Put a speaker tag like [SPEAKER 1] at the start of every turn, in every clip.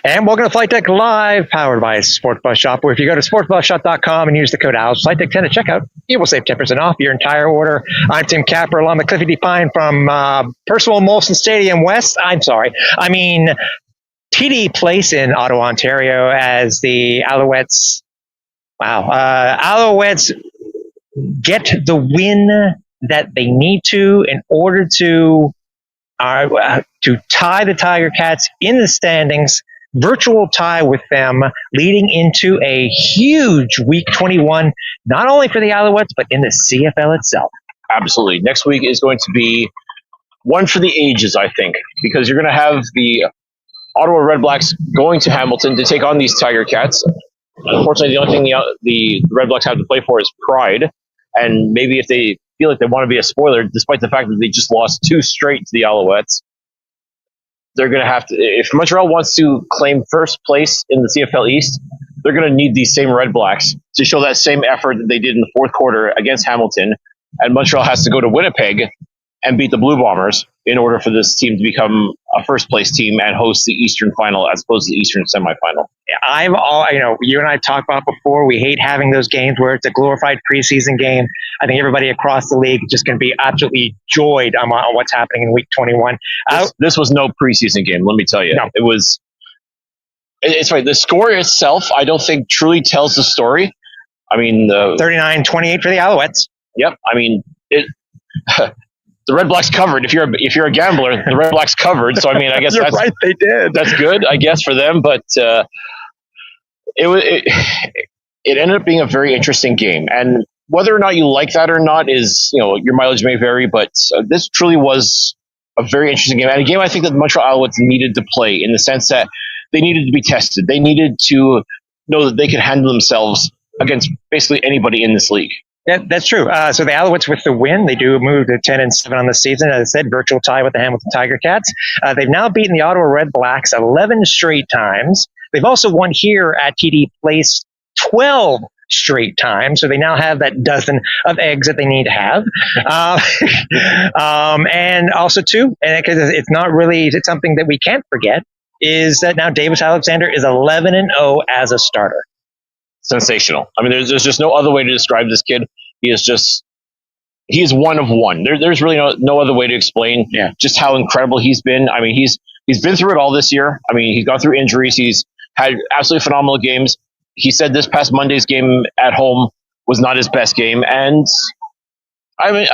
[SPEAKER 1] And welcome to Flightdeck Live, powered by SportBuff Shop, where if you go to sportbuffshop.com and use the code ALS, Flightdeck 10 at checkout, you will save 10% off your entire order. I'm Tim Capper, along with Cliffy Define from Percival Molson Stadium West. TD Place in Ottawa, Ontario, as the Alouettes, Alouettes get the win that they need to in order to tie the Tiger Cats in the standings, virtual tie with them, leading into a huge Week 21, not only for the Alouettes, but in the CFL itself.
[SPEAKER 2] Absolutely. Next week is going to be one for the ages, I think, because you're going to have the Ottawa RedBlacks going to Hamilton to take on these Tiger Cats. Unfortunately, the only thing the RedBlacks have to play for is pride, and maybe if they feel like they want to be a spoiler, despite the fact that they just lost 2 straight to the Alouettes, they're going to have to, if Montreal wants to claim first place in the CFL East, they're going to need these same RedBlacks to show that same effort that they did in the fourth quarter against Hamilton. And Montreal has to go to Winnipeg and beat the Blue Bombers in order for this team to become a first place team and host the Eastern final as opposed to the Eastern semifinal.
[SPEAKER 1] You and I talked about before, we hate having those games where it's a glorified preseason game. I think everybody across the league is just going to be absolutely joyed on what's happening in Week 21.
[SPEAKER 2] This was no preseason game, let me tell you.
[SPEAKER 1] No.
[SPEAKER 2] It's right. The score itself, I don't think truly tells the story.
[SPEAKER 1] 39-28 for the Alouettes.
[SPEAKER 2] Yep. The RedBlacks covered. If you're a gambler, the RedBlacks covered. So I guess
[SPEAKER 1] You're right, they did.
[SPEAKER 2] That's good, I guess, for them. But it ended up being a very interesting game. And whether or not you like that or not is, your mileage may vary. But this truly was a very interesting game, and a game I think that the Montreal Alouettes needed to play in the sense that they needed to be tested. They needed to know that they could handle themselves against basically anybody in this league.
[SPEAKER 1] Yeah, that's true. So the Alouettes with the win, they do move to 10-7 on the season. As I said, virtual tie with the Hamilton Tiger Cats. They've now beaten the Ottawa RedBlacks 11 straight times. They've also won here at TD Place 12 straight times. So they now have that dozen of eggs that they need to have. And also, too, and because it's something that we can't forget, is that now Davis Alexander is 11-0 as a starter.
[SPEAKER 2] Sensational. There's just no other way to describe this kid. He is one of one. There's really no other way to explain just how incredible he's been. He's been through it all this year. He's gone through injuries. He's had absolutely phenomenal games. He said this past Monday's game at home was not his best game, and I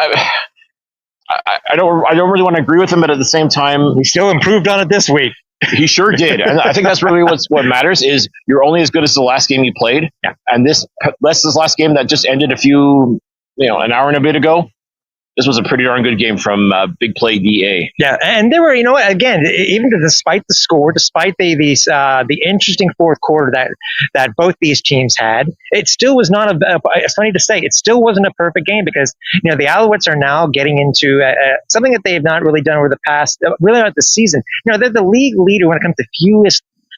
[SPEAKER 2] don't really want to agree with him, but at the same time,
[SPEAKER 1] he still improved on it this week.
[SPEAKER 2] He sure did. And I think that's really what matters is you're only as good as the last game you played.
[SPEAKER 1] Yeah.
[SPEAKER 2] And this last game that just ended an hour and a bit ago, this was a pretty darn good game from Big Play DA.
[SPEAKER 1] Yeah, and there were, again, even despite the score, despite the interesting fourth quarter that both these teams had, it still was not it's funny to say, it still wasn't a perfect game because, the Alouettes are now getting into something that they have not really done over the past, really not this season. They're the league leader when it comes to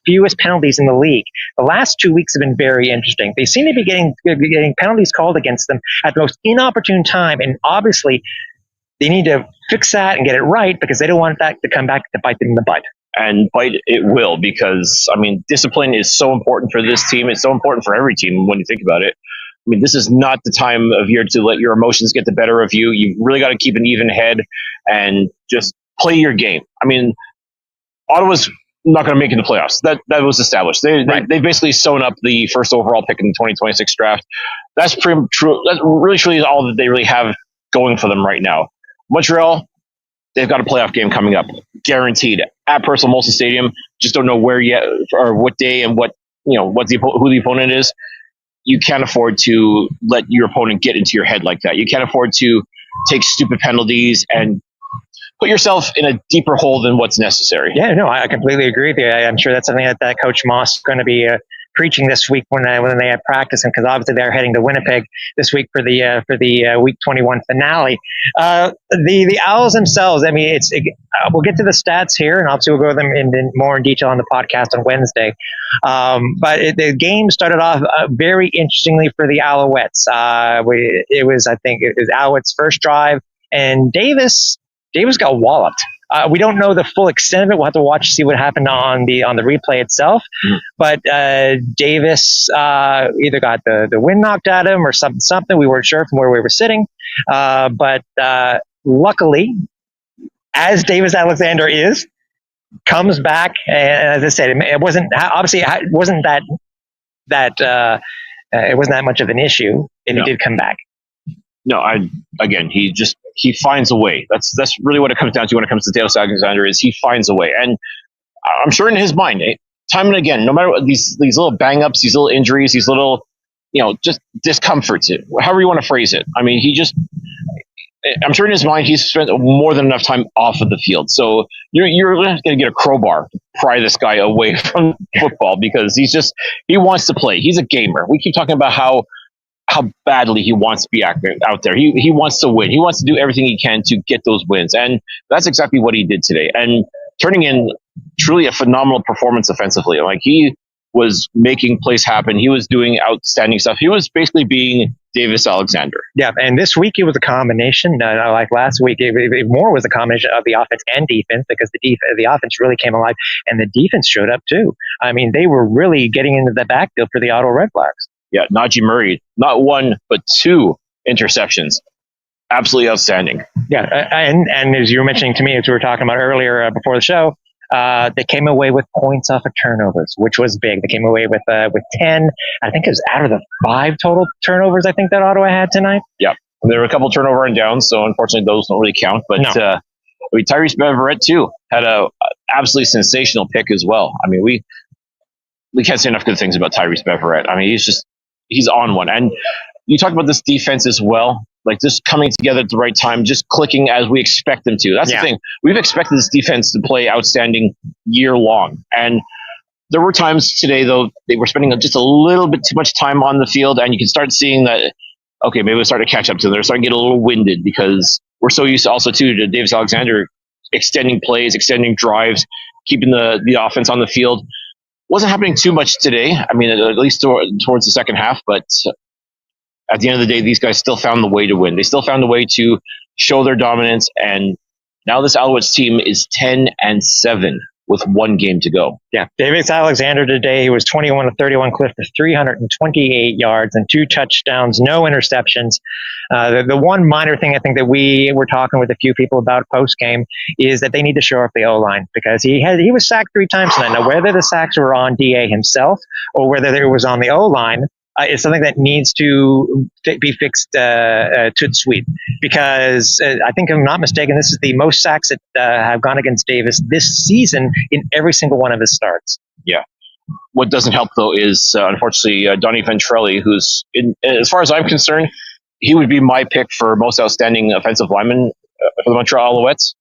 [SPEAKER 1] fewest penalties in the league. The last 2 weeks have been very interesting. They seem to be getting penalties called against them at the most inopportune time, and obviously they need to fix that and get it right because they don't want that to come back to bite them in the butt.
[SPEAKER 2] And bite it will because, discipline is so important for this team. It's so important for every team when you think about it. This is not the time of year to let your emotions get the better of you. You've really got to keep an even head and just play your game. Ottawa's not going to make it in the playoffs. That was established. They basically sewn up the first overall pick in the 2026 draft. That's pretty true. That's really truly all that they really have going for them right now. Montreal, they've got a playoff game coming up, guaranteed at Percival Molson Stadium. Just don't know where yet or what day and who the opponent is. You can't afford to let your opponent get into your head like that. You can't afford to take stupid penalties and put yourself in a deeper hole than what's necessary.
[SPEAKER 1] Yeah, no, I completely agree with you. I'm sure that's something that Coach Moss is going to be preaching this week when they have practice, and because obviously they're heading to Winnipeg this week for the Week 21 finale. The Owls themselves, we'll get to the stats here, and obviously we'll go over them in more in detail on the podcast on Wednesday. But the game started off very interestingly for the Alouettes. It was Alouettes' first drive, and Davis got walloped. We don't know the full extent of it. We'll have to watch to see what happened on the replay itself. But Davis either got the wind knocked at him or something. We weren't sure from where we were sitting. But luckily, as Davis Alexander comes back, and as I said, it wasn't it wasn't that much of an issue if he did come back.
[SPEAKER 2] No, he finds a way. That's really what it comes down to when it comes to Davis Alexander is he finds a way. And I'm sure in his mind, time and again, no matter what these little bang ups, these little injuries, these little, just discomforts, however you want to phrase it. I mean, I'm sure in his mind, he's spent more than enough time off of the field. So you're going to get a crowbar to pry this guy away from football because he wants to play. He's a gamer. We keep talking about how badly he wants to be out there. He wants to win. He wants to do everything he can to get those wins. And that's exactly what he did today. And turning in truly a phenomenal performance offensively. Like he was making plays happen. He was doing outstanding stuff. He was basically being Davis Alexander.
[SPEAKER 1] Yeah, and this week it was a combination. Like last week, it more was a combination of the offense and defense because the offense really came alive and the defense showed up too. I mean, they were really getting into the backfield for the Ottawa RedBlacks.
[SPEAKER 2] Yeah, Najee Murray, not one, but 2 interceptions. Absolutely outstanding.
[SPEAKER 1] Yeah, and as you were mentioning to me, as we were talking about earlier before the show, they came away with points off of turnovers, which was big. They came away with 10. I think it was out of the 5 total turnovers I think that Ottawa had tonight.
[SPEAKER 2] Yeah, there were a couple turnover and downs, so unfortunately those don't really count. But
[SPEAKER 1] no.
[SPEAKER 2] Tyrese Beverett too had a absolutely sensational pick as well. I mean, we can't say enough good things about Tyrese Beverett. I mean, he's on one. And you talked about this defense as well, like just coming together at the right time, just clicking as we expect them to. That's the thing. We've expected this defense to play outstanding year long. And there were times today, though, they were spending just a little bit too much time on the field. And you can start seeing that, okay, maybe we're starting to catch up to them. They're starting to get a little winded because we're so used to Davis Alexander extending plays, extending drives, keeping the offense on the field. Wasn't happening too much today. I mean, at least towards the second half, but at the end of the day, these guys still found the way to win. They still found the way to show their dominance, and now this Alouettes team is 10-7 with 1 game to go.
[SPEAKER 1] Yeah, Davis Alexander today, he was 21 of 31, Cliff for 328 yards and 2 touchdowns, no interceptions. The one minor thing I think that we were talking with a few people about post game is that they need to shore up the O-line because he was sacked 3 times tonight. Now, whether the sacks were on DA himself or whether it was on the O-line, it's something that needs to be fixed to sweep because I think, if I'm not mistaken, this is the most sacks that have gone against Davis this season in every single one of his starts.
[SPEAKER 2] Yeah. What doesn't help, though, is unfortunately Donnie Ventrelli, who's, as far as I'm concerned, he would be my pick for most outstanding offensive lineman for the Montreal Alouettes.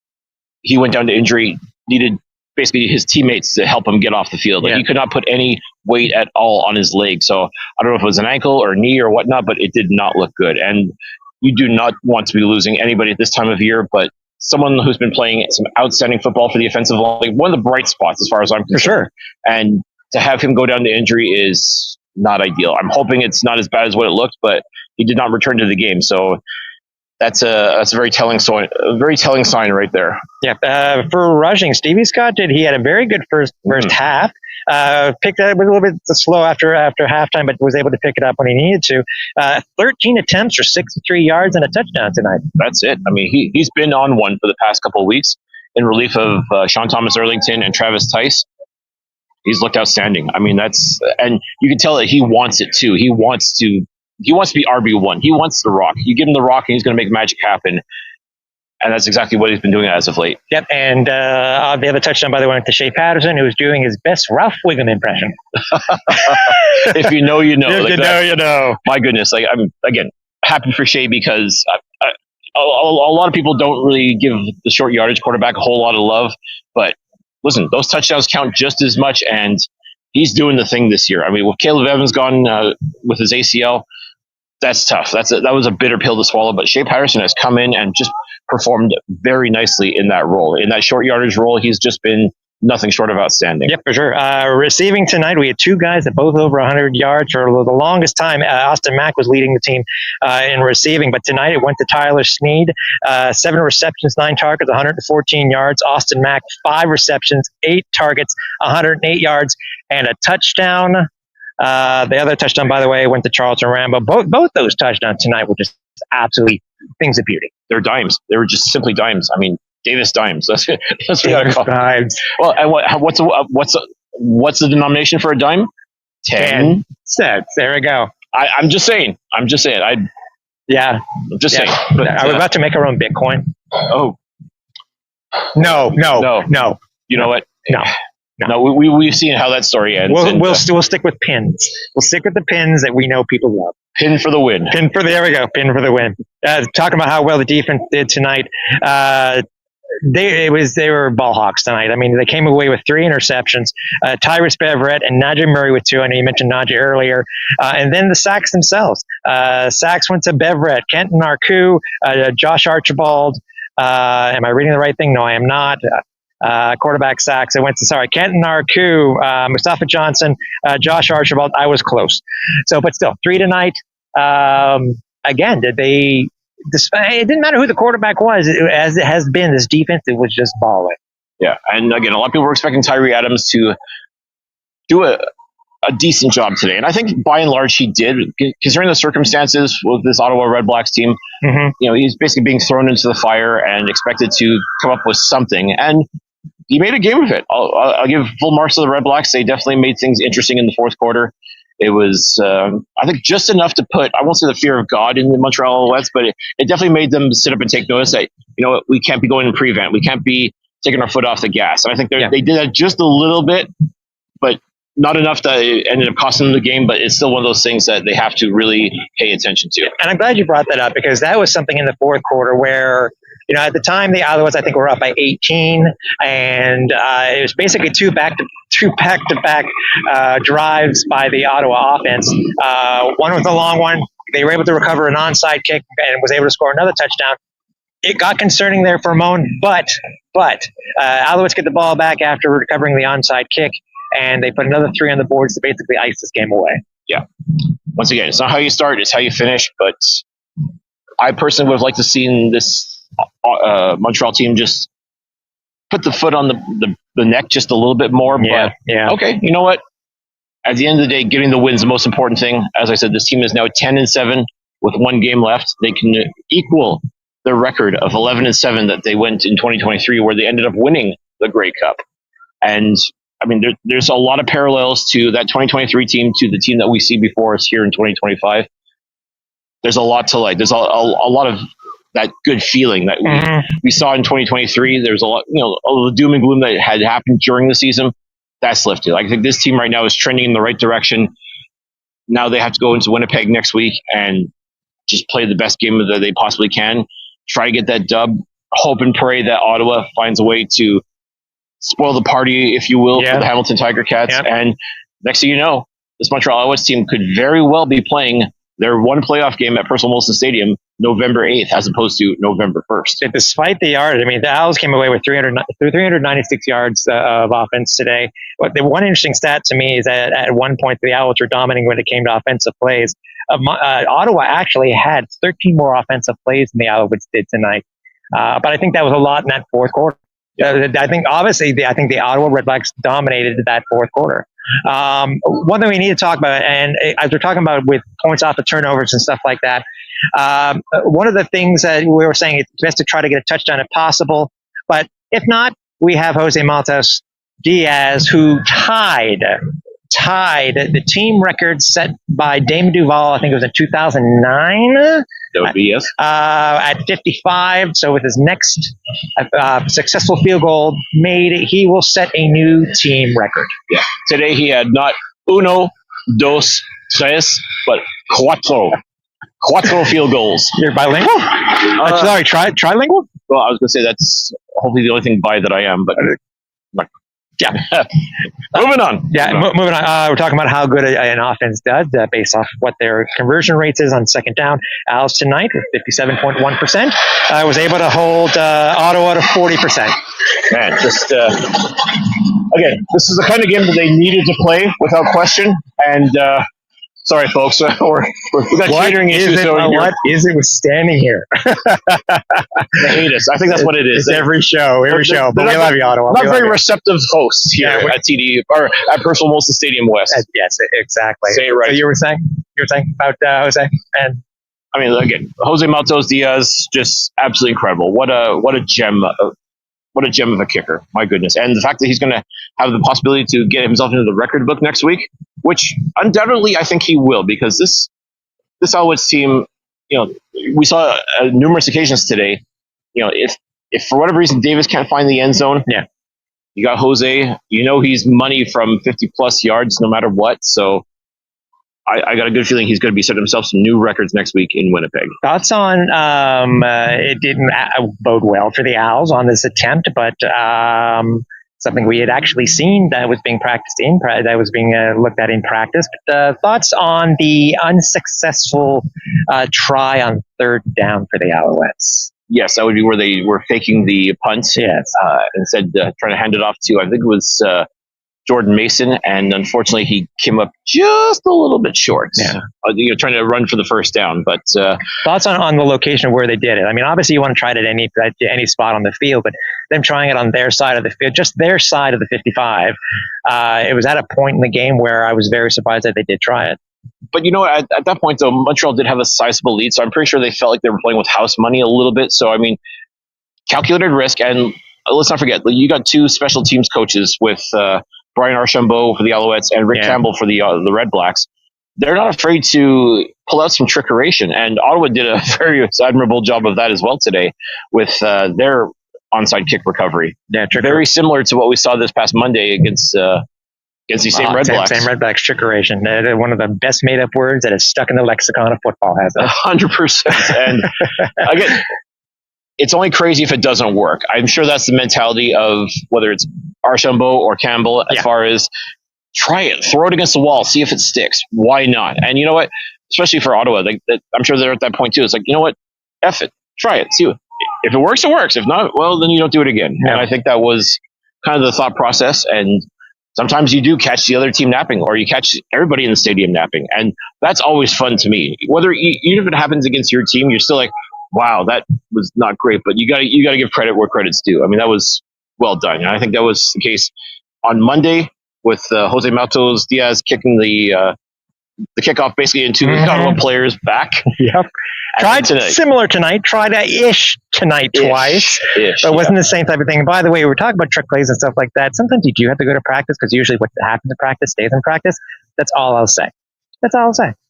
[SPEAKER 2] He went down to injury, needed basically his teammates to help him get off the field. Like he could not put any weight at all on his leg. So I don't know if it was an ankle or knee or whatnot, but it did not look good. And you do not want to be losing anybody at this time of year, but someone who's been playing some outstanding football for the offensive line, one of the bright spots as far as I'm concerned. For sure. And to have him go down to injury is not ideal. I'm hoping it's not as bad as what it looked, but he did not return to the game. So that's a very telling sign right there.
[SPEAKER 1] Yeah. For rushing, Stevie Scott he had a very good first half. Picked it up a little bit slow after halftime, but was able to pick it up when he needed to. 13 attempts for 63 yards and a touchdown tonight.
[SPEAKER 2] That's it. I mean, he's been on one for the past couple of weeks in relief of Sean Thomas Erlington and Travis Tice. He's looked outstanding. I mean, and you can tell that he wants it too. He wants to be RB1. He wants the rock. You give him the rock and he's going to make magic happen. And that's exactly what he's been doing as of late.
[SPEAKER 1] Yep. And the other touchdown, by the way, went to Shea Patterson, who was doing his best Ralph Wiggum impression.
[SPEAKER 2] If you know, you know.
[SPEAKER 1] If you know.
[SPEAKER 2] My goodness. Like, I'm, again, happy for Shea because a lot of people don't really give the short yardage quarterback a whole lot of love. But listen, those touchdowns count just as much. And he's doing the thing this year. I mean, with Caleb Evans gone with his ACL, that's tough. That was a bitter pill to swallow. But Shea Patterson has come in and just performed very nicely in that role. In that short yardage role, he's just been nothing short of outstanding.
[SPEAKER 1] Yep, for sure. Receiving tonight, we had two guys that both over 100 yards for the longest time. Austin Mack was leading the team in receiving, but tonight it went to Tyler Snead. 7 receptions, 9 targets, 114 yards. Austin Mack, 5 receptions, 8 targets, 108 yards, and a touchdown. The other touchdown, by the way, went to Charlton Rambo. Both those touchdowns tonight were just absolutely things of beauty.
[SPEAKER 2] They're dimes. They were just simply dimes. I mean, Davis dimes. That's what
[SPEAKER 1] Davis dimes.
[SPEAKER 2] Well, and what's the denomination for a dime? 10
[SPEAKER 1] cents. There we go.
[SPEAKER 2] I'm just saying. I'm just saying.
[SPEAKER 1] I'm just saying.
[SPEAKER 2] But,
[SPEAKER 1] are we about to make our own Bitcoin?
[SPEAKER 2] Oh.
[SPEAKER 1] No.
[SPEAKER 2] You know what?
[SPEAKER 1] No.
[SPEAKER 2] We've seen how that story ends.
[SPEAKER 1] We'll stick with pins. We'll stick with the pins that we know people love.
[SPEAKER 2] Pin for the win.
[SPEAKER 1] There we go. Pin for the win. Talking about how well the defense did tonight. They were ball hawks tonight. I mean, they came away with 3 interceptions. Tyrus Beverett and Najee Murray with 2. I know you mentioned Najee earlier. And then the sacks themselves. Sacks went to Beverett, Kenton Arku, Josh Archibald. Am I reading the right thing? No, I am not. Quarterback sacks. It went to, Kenton Arku, Mustafa Johnson, Josh Archibald. I was close. But still, 3 tonight. Again, it didn't matter who the quarterback was, as it has been. This defense, it was just balling.
[SPEAKER 2] Yeah, and again, a lot of people were expecting Tyree Adams to do a decent job today, and I think by and large he did, considering the circumstances with this Ottawa RedBlacks team. Mm-hmm. He's basically being thrown into the fire and expected to come up with something, and he made a game of it. I'll give full marks to the RedBlacks. They definitely made things interesting in the fourth quarter. It was, I think, just enough to put, I won't say the fear of God in the Montreal Alouettes, but it definitely made them sit up and take notice that, we can't be going in prevent. We can't be taking our foot off the gas. And I think they did that just a little bit, but not enough that it ended up costing them the game. But it's still one of those things that they have to really pay attention to.
[SPEAKER 1] And I'm glad you brought that up, because that was something in the fourth quarter where, at the time, the Alouettes, I think, were up by 18, and it was basically two back-to-back drives by the Ottawa offense. One was a long one. They were able to recover an onside kick and was able to score another touchdown. It got concerning there for a moment, but Alouettes get the ball back after recovering the onside kick, and they put another 3 on the boards to basically ice this game away.
[SPEAKER 2] Yeah. Once again, it's not how you start, it's how you finish, but I personally would have liked to see this Montreal team just put the foot on the neck just a little bit more.
[SPEAKER 1] Yeah.
[SPEAKER 2] Okay, you know what? At the end of the day, getting the win is the most important thing. As I said, this team is now 10-7 with 1 game left. They can equal their record of 11-7 that they went in 2023, where they ended up winning the Grey Cup. And I mean, there's a lot of parallels to that 2023 team to the team that we see before us here in 2025. There's a lot to like. There's a lot of that good feeling that we saw in 2023. There's a lot, all the doom and gloom that had happened during the season. That's lifted. I think this team right now is trending in the right direction. Now they have to go into Winnipeg next week and just play the best game that they possibly can. Try to get that dub. Hope and pray that Ottawa finds a way to spoil the party, if you will, for the Hamilton Tiger Cats. Yep. And next thing you know, this Montreal Alouettes team could very well be playing their one playoff game at Percival Molson Stadium November 8th, as opposed to November 1st.
[SPEAKER 1] Despite the yards, I mean, the Owls came away with 396 yards of offense today. But the one interesting stat to me is that at one point the Owls were dominating when it came to offensive plays. Ottawa actually had 13 more offensive plays than the Alouettes did tonight. But I think that was a lot in that fourth quarter. I think the Ottawa RedBlacks dominated that fourth quarter. One thing we need to talk about, and as we're talking about with points off of turnovers and stuff like that, one of the things that we were saying, it's best to try to get a touchdown if possible. But if not, we have Jose Maltas Diaz, who tied the team record set by Dame Duval. I think it was in 2009.
[SPEAKER 2] That would be, yes.
[SPEAKER 1] At 55. So with his next successful field goal made, he will set a new team record.
[SPEAKER 2] Yeah. Today he had not uno, dos, tres, but cuatro. Cuatro field goals.
[SPEAKER 1] You're bilingual? Sorry, trilingual?
[SPEAKER 2] Well, I was going to say that's hopefully the only thing bi that I am, but yeah. Moving on.
[SPEAKER 1] Yeah, moving on. We're talking about how good an offense does based off what their conversion rates is on second down. Owls tonight with 57.1% was able to hold Ottawa to 40%.
[SPEAKER 2] Man, just again, this is the kind of game that they needed to play without question. And sorry, folks, we got catering issues over here.
[SPEAKER 1] What is it with standing here?
[SPEAKER 2] They hate us. I think that's what it is.
[SPEAKER 1] It's every show. But we love you, Ottawa.
[SPEAKER 2] Not very receptive hosts here at TD or at Personal Molson Stadium West.
[SPEAKER 1] Yes, exactly.
[SPEAKER 2] Say it right.
[SPEAKER 1] So you were saying about Jose and.
[SPEAKER 2] I mean, again, Jose Matos Diaz, just absolutely incredible. What a gem! What a gem of a kicker! My goodness, and the fact that he's going to have the possibility to get himself into the record book next week, which undoubtedly I think he will, because this Alouettes team, we saw numerous occasions today. If for whatever reason Davis can't find the end zone, you got Jose. He's money from 50 plus yards no matter what. So. I got a good feeling he's going to be setting himself some new records next week in Winnipeg. Thoughts
[SPEAKER 1] on it didn't bode well for the Owls on this attempt, but something we had actually seen that was being looked at in practice. But thoughts on the unsuccessful try on third down for the Alouettes?
[SPEAKER 2] Yes, that would be where they were faking the punt.
[SPEAKER 1] Yes,
[SPEAKER 2] instead trying to hand it off to, I think it was Jordan Mason, and unfortunately he came up just a little bit short. Trying to run for the first down. But
[SPEAKER 1] thoughts on the location of where they did it? I mean, obviously you want to try it at any spot on the field, but them trying it on their side of the field, just their side of the 55. It was at a point in the game where I was very surprised that they did try it.
[SPEAKER 2] But at that point though, Montreal did have a sizable lead, so I'm pretty sure they felt like they were playing with house money a little bit. So I mean, calculated risk, and let's not forget, you got two special teams coaches with. Brian Archambault for the Alouettes and Rick Campbell for the RedBlacks. They're not afraid to pull out some trickeration, and Ottawa did a very admirable job of that as well today with their onside kick recovery.
[SPEAKER 1] Yeah,
[SPEAKER 2] very similar to what we saw this past Monday against the same RedBlacks.
[SPEAKER 1] Same RedBlacks, trickeration. One of the best made-up words that is stuck in the lexicon of football, has it?
[SPEAKER 2] 100%. And again, it's only crazy if it doesn't work. I'm sure that's the mentality of whether it's Archambault or Campbell as far as try it, throw it against the wall, see if it sticks. Why not? And you know what? Especially for Ottawa, I'm sure they're at that point too. It's like, you know what? F it. Try it. See if it works, it works. If not, well, then you don't do it again. Yeah. And I think that was kind of the thought process. And sometimes you do catch the other team napping, or you catch everybody in the stadium napping. And that's always fun to me. Even if it happens against your team, you're still like, wow, that was not great, but you got to give credit where credit's due. I mean, that was well done, and I think that was the case on Monday with Jose Matos Diaz kicking the kickoff basically into the Ottawa players' back.
[SPEAKER 1] Yep. Tried similar tonight. Tried ish tonight twice. But it wasn't the same type of thing. And by the way, we were talking about trick plays and stuff like that. Sometimes you do have to go to practice, because usually what happens in practice stays in practice. That's all I'll say.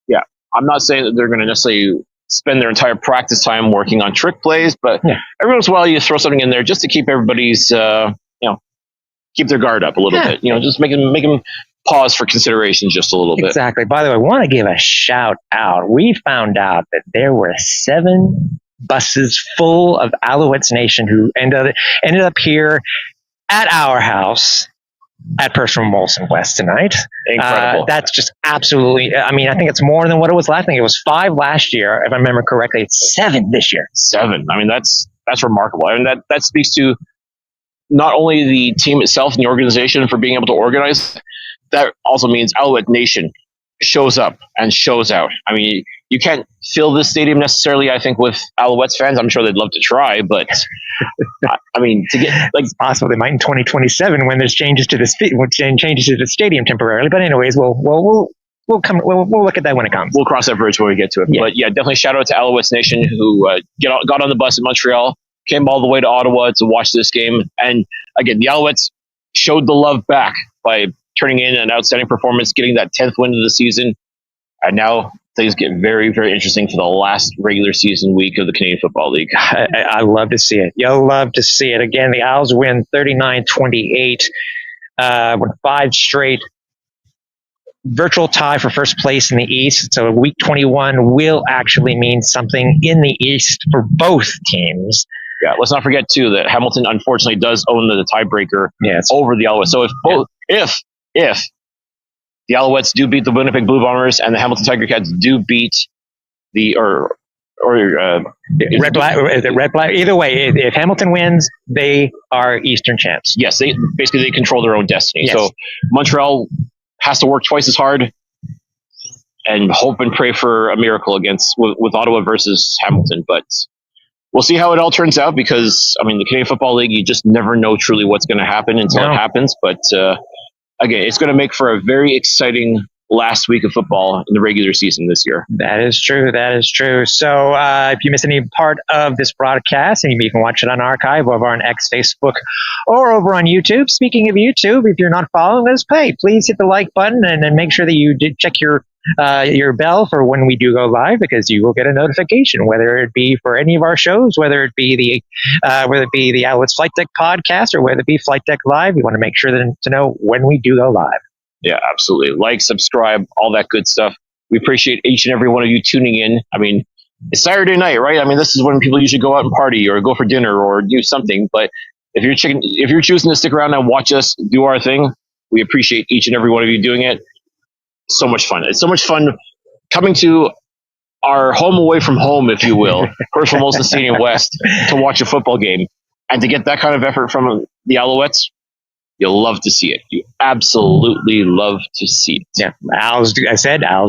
[SPEAKER 2] Yeah, I'm not saying that they're going to necessarily spend their entire practice time working on trick plays, but every once in a while you throw something in there just to keep everybody's, keep their guard up a little bit. Just make them pause for consideration just a little bit.
[SPEAKER 1] Exactly. By the way, I want to give a shout out. We found out that there were 7 buses full of Alouettes Nation who ended up here at our house at Personal Molson West tonight.
[SPEAKER 2] Incredible.
[SPEAKER 1] That's just absolutely, I mean, I think it's more than what it was last. I think it was 5 last year, if I remember correctly. It's 7 this year.
[SPEAKER 2] 7. I mean, that's remarkable. I mean, that speaks to not only the team itself and the organization for being able to organize, that also means Alouette Nation shows up and shows out. I mean, you can't fill this stadium necessarily, I think, with Alouettes fans. I'm sure they'd love to try, but I mean, to get
[SPEAKER 1] it's possible they might in 2027 when there's changes to the stadium temporarily. But anyways, we'll look at that when it comes.
[SPEAKER 2] We'll cross that bridge when we get to it. Yeah. But yeah, definitely shout out to Alouettes Nation who got on the bus in Montreal, came all the way to Ottawa to watch this game, and again, the Alouettes showed the love back by turning in an outstanding performance, getting that 10th win of the season, and now things get very, very interesting for the last regular season week of the Canadian Football League.
[SPEAKER 1] I love to see it. You'll love to see it. Again, the Owls win 39-28 with 5 straight. Virtual tie for first place in the East. So week 21 will actually mean something in the East for both teams.
[SPEAKER 2] Yeah, let's not forget, too, that Hamilton, unfortunately, does own the tiebreaker over the Alouettes. So if the Alouettes do beat the Winnipeg Blue Bombers and the Hamilton Tiger Cats do beat or
[SPEAKER 1] Red Black. Red Black. Either way, if Hamilton wins, they are Eastern champs.
[SPEAKER 2] Yes, they control their own destiny.
[SPEAKER 1] Yes.
[SPEAKER 2] So Montreal has to work twice as hard and hope and pray for a miracle with Ottawa versus Hamilton. But we'll see how it all turns out, because I mean, the Canadian Football League, you just never know truly what's going to happen until it happens. But again, it's going to make for a very exciting last week of football in the regular season this year.
[SPEAKER 1] That is true. That is true. So if you miss any part of this broadcast, and you can watch it on archive over on X, Facebook, or over on YouTube. Speaking of YouTube, if you're not following us, hey, please hit the like button and then make sure that you did check your bell for when we do go live, because you will get a notification, whether it be for any of our shows, whether it be the Alouettes Flightdeck podcast, or whether it be Flightdeck Live. You want to make sure to know when we do go live.
[SPEAKER 2] Yeah, absolutely. Like, subscribe, all that good stuff. We appreciate each and every one of you tuning in. I mean, it's Saturday night, right? I mean, this is when people usually go out and party or go for dinner or do something. But if you're choosing to stick around and watch us do our thing, we appreciate each and every one of you doing it. So much fun. It's so much fun coming to our home away from home, if you will, Perth Molson Stadium West, to watch a football game and to get that kind of effort from the Alouettes. You'll love to see it. You absolutely love to see it.
[SPEAKER 1] Yeah, Owls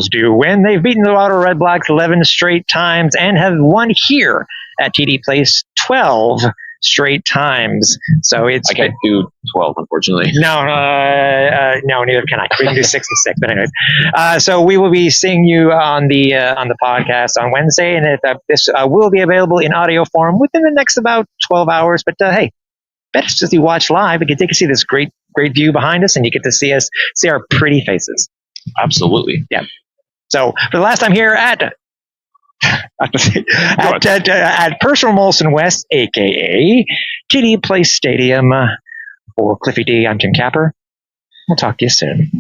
[SPEAKER 1] do win. They've beaten the Ottawa RedBlacks 11 straight times and have won here at TD Place 12 straight times. So I
[SPEAKER 2] can't do 12, unfortunately.
[SPEAKER 1] No, neither can I. We can do 6 and 6. But anyways, so we will be seeing you on the podcast on Wednesday, and this will be available in audio form within the next about 12 hours. But hey, best just you watch live. You get to see this great view behind us, and you get to see our pretty faces.
[SPEAKER 2] Absolutely.
[SPEAKER 1] Yeah. So for the last time here at Personal Molson West, aka TD Place Stadium, for Cliffy D, I'm Tim Capper. We'll talk to you soon.